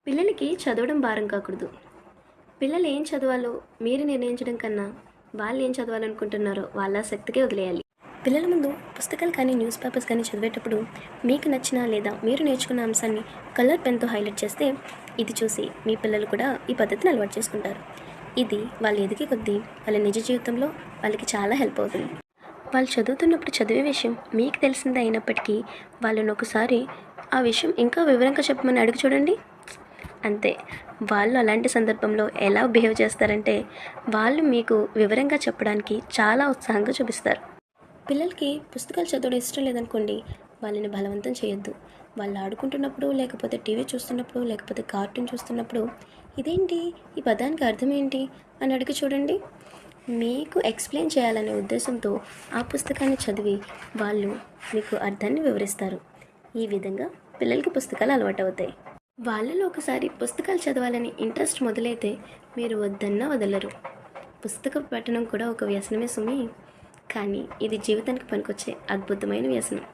పిల్లలకి చదవడం భారం కాకూడదు. పిల్లలు ఏం చదవాలో మీరు నిర్ణయించడం కన్నా వాళ్ళు ఏం చదవాలనుకుంటున్నారో వాళ్ళ శక్తికే వదిలేయాలి. పిల్లల ముందు పుస్తకాలు కానీ న్యూస్ పేపర్స్ కానీ చదివేటప్పుడు మీకు నచ్చిన లేదా మీరు నేర్చుకున్న అంశాన్ని కలర్ పెన్తో హైలైట్ చేస్తే ఇది చూసి మీ పిల్లలు కూడా ఈ పద్ధతిని అలవాటు చేసుకుంటారు. ఇది వాళ్ళు ఎదిగే కొద్దీ వాళ్ళ నిజ జీవితంలో వాళ్ళకి చాలా హెల్ప్ అవుతుంది. వాళ్ళు చదువుతున్నప్పుడు చదివే విషయం మీకు తెలిసిందే అయినప్పటికీ వాళ్ళని ఒకసారి ఆ విషయం ఇంకా వివరంగా చెప్పమని అడిగి చూడండి. అంతే. వాళ్ళు అలాంటి సందర్భంలో ఎలా బిహేవ్ చేస్తారంటే వాళ్ళు మీకు వివరంగా చెప్పడానికి చాలా ఉత్సాహంగా చూపిస్తారు. పిల్లలకి పుస్తకాలు చదవడం ఇష్టం లేదనుకోండి, వాళ్ళని బలవంతం చేయొద్దు. వాళ్ళు ఆడుకుంటున్నప్పుడు లేకపోతే టీవీ చూస్తున్నప్పుడు లేకపోతే కార్టూన్ చూస్తున్నప్పుడు ఇదేంటి, ఈ పదానికి అర్థం ఏంటి అని అడిగి చూడండి. మీకు ఎక్స్ప్లెయిన్ చేయాలనే ఉద్దేశంతో ఆ పుస్తకాన్ని చదివి వాళ్ళు మీకు అర్థాన్ని వివరిస్తారు. ఈ విధంగా పిల్లలకి పుస్తకాలు అలవాటు అవుతాయి. వాళ్ళలో ఒకసారి పుస్తకాలు చదవాలని ఇంట్రెస్ట్ మొదలైతే మీరు వద్దన్నా వదలరు. పుస్తక పఠనం కూడా ఒక వ్యసనమే సుమి, కానీ ఇది జీవితానికి పనికొచ్చే అద్భుతమైన వ్యసనం.